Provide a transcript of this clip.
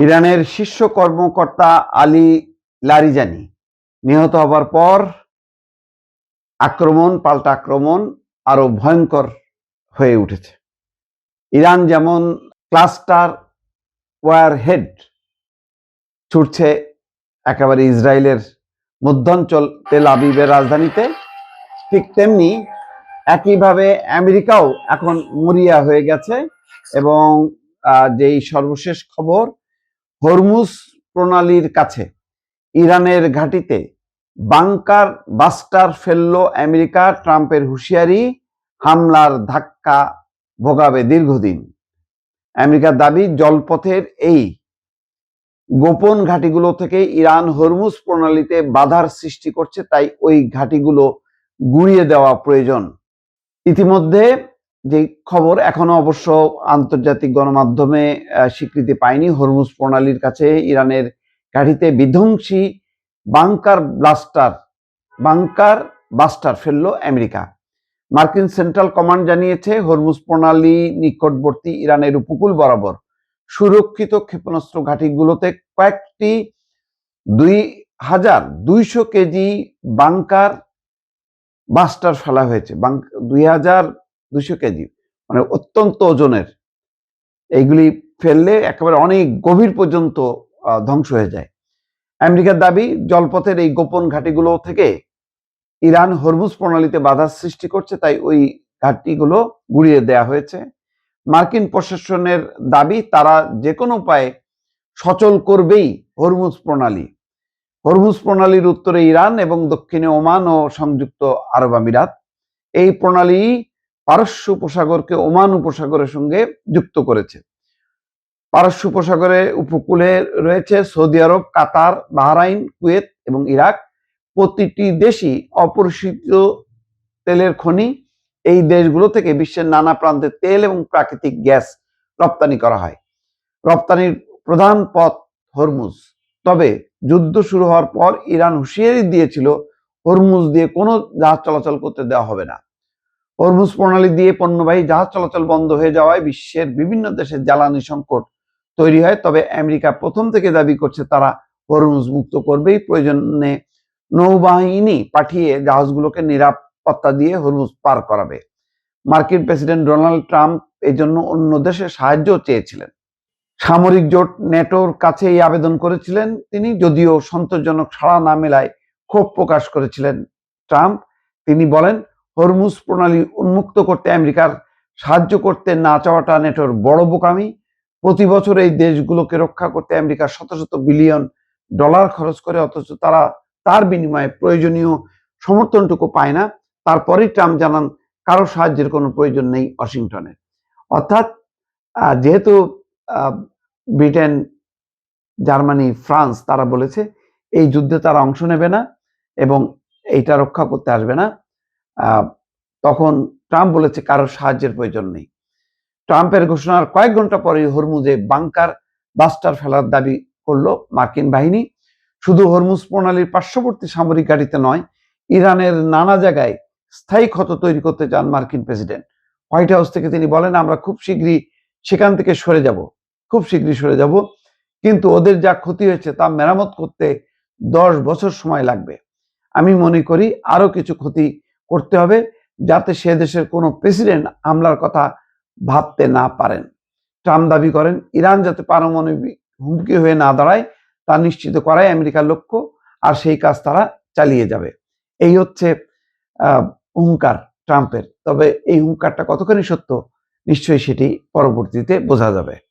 ইরানের শীর্ষ কর্মকর্তা আলী লারিজানি নিহত হবার পর পাল্টা আক্রমণ আরো ভয়ঙ্কর হয়ে উঠেছে। ইরান যেমন ক্লাস্টার ওয়ারহেড ছুটছে একেবারে ইসরায়েলের মধ্যাঞ্চল তেল আবিবের রাজধানীতে, ঠিক তেমনি একইভাবে আমেরিকাও এখন মরিয়া হয়ে গেছে। এবং যেই সর্বশেষ খবর, হরমুজ প্রণালীর কাছে ইরানের ঘাঁটিতে বাংকার বাস্টার ফেলল আমেরিকা। ট্রাম্পের হুঁশিয়ারি, হামলার ধাক্কা ভোগাবে দীর্ঘদিন। আমেরিকার দাবি, জলপথের এই গোপন ঘাঁটিগুলো থেকে ইরান হরমুজ প্রণালীতে বাধার সৃষ্টি করছে, তাই ওই ঘাঁটিগুলো গুঁড়িয়ে দেওয়া প্রয়োজন। ইতিমধ্যে যে খবর, এখনো অবশ্য আন্তর্জাতিক গণমাধ্যমে স্বীকৃতি পায়নি, হরমুজ প্রণালীর কাছে ইরানের ঘাঁটিতে বিধ্বংসী বাংকার বাস্টার ফেলল আমেরিকা। মার্কিন সেন্ট্রাল কমান্ড জানিয়েছে, হরমুজ প্রণালী নিকটবর্তী ইরানের উপকূল বরাবর সুরক্ষিত ক্ষেপণাস্ত্র ঘাঁটিগুলোতে কয়েকটি 2200 কেজি বাংকার বাস্টার ফেলা হয়েছে। 2200 কেজি মানে অত্যন্ত ওজনের। এইগুলি ফেললে একেবারে অনেক গভীর পর্যন্ত ধ্বংস হয়ে যায়। আমেরিকার দাবি, জলপথের এই গোপন ঘাঁটিগুলো থেকে ইরান হরমুজ প্রণালীতে বাধার সৃষ্টি করছে, তাই ওই ঘাঁটিগুলো গুঁড়িয়ে দেয়া হয়েছে। মার্কিন প্রশাসনের দাবি, তারা যে কোনো উপায়ে সচল করবেই হরমুজ প্রণালী। হরমুজ প্রণালীর উত্তরে ইরান এবং দক্ষিণে ওমান ও সংযুক্ত আরব আমিরাত। এই প্রণালী পারস্য উপসাগরকে ওমান উপসাগরের সঙ্গে যুক্ত করেছে। পারস্য উপসাগরের উপকূলে রয়েছে সৌদি আরব, কাতার, বাহরাইন, কুয়েত এবং ইরাক। প্রতিটি দেশই অপরিশোধিত তেলের খনি। এই দেশগুলো থেকে বিশ্বের নানা প্রান্তে তেল এবং প্রাকৃতিক গ্যাস রপ্তানি করা হয়। রপ্তানির প্রধান পথ হরমুজ। তবে যুদ্ধ শুরু হওয়ার পর ইরান হুঁশিয়ারি দিয়েছিল, হরমুজ দিয়ে কোনো জাহাজ চলাচল করতে দেওয়া হবে না। হরমুজ প্রণালী দিয়ে পণ্যবাহী জাহাজ চলাচল বন্ধ হয়ে যাওয়ায় বিশ্বের বিভিন্ন দেশে জ্বালানি সংকট তৈরি হয়। তবে আমেরিকা প্রথম থেকে দাবি করছে, তারা হরমুজ মুক্ত করবেই, প্রয়োজনে নৌবাহিনী পাঠিয়ে জাহাজগুলোকে নিরাপত্তা দিয়ে হরমুজ পার করাবে। মার্কিন প্রেসিডেন্ট ডোনাল্ড ট্রাম্প এই জন্য অন্য দেশের সাহায্য চেয়েছিলেন। সামরিক জোট নেটোর কাছে এই আবেদন করেছিলেন তিনি, যদিও সন্তোষজনক সাড়া না মেলায় ক্ষোভ প্রকাশ করেছিলেন ট্রাম্প। তিনি বলেন, হরমুজ প্রণালী উন্মুক্ত করতে আমেরিকার সাহায্য করতে না চাওয়াটা নেটোর বড় বোকামি। প্রতি বছর এই দেশগুলোকে রক্ষা করতে আমেরিকা শত শত বিলিয়ন ডলার খরচ করে, অথচ তারা তার বিনিময়ে প্রয়োজনীয় সমর্থনটুকু পায় না। তারপরেই ট্রাম্প জানান, কারো সাহায্যের কোনো প্রয়োজন নেই ওয়াশিংটনের। অর্থাৎ যেহেতু ব্রিটেন, জার্মানি, ফ্রান্স তারা বলেছে এই যুদ্ধে তারা অংশ নেবে না এবং এইটা রক্ষা করতে আসবে না, তখন ট্রাম্প বলেছে কারোর সাহায্যের প্রয়োজন নেই। ট্রাম্পের ঘোষণার কয়েক ঘন্টা পরে হরমুজে বাংকার বাস্টার ফেলার দাবি করল মার্কিন বাহিনী। শুধু হরমুজ প্রণালীর পার্শ্ববর্তী সামরিক ঘাঁটিতে নয়, ইরানের নানা জায়গায় স্থায়ী ক্ষত তৈরি করতে চান মার্কিন প্রেসিডেন্ট। হোয়াইট হাউস থেকে তিনি বলেন, আমরা খুব শীঘ্রই সেখান থেকে সরে যাব, কিন্তু ওদের যা ক্ষতি হয়েছে তা মেরামত করতে 10 বছর সময় লাগবে। আমি মনে করি আরো কিছু ক্ষতি করতে হবে, যাতে সে দেশের কোনো প্রেসিডেন্ট হামলার কথা ভাবতে না পারেন। ট্রাম্প দাবি করেন, ইরান যাতে পারমাণবিক হুমকি হয়ে না দাঁড়ায় তা নিশ্চিত করাই আমেরিকার লক্ষ্য, আর সেই কাজ তারা চালিয়ে যাবে। এই হচ্ছে হুঙ্কার ট্রাম্পের। তবে এই হুঙ্কারটা কতখানি সত্য, নিশ্চয়ই সেটি পরবর্তীতে বোঝা যাবে।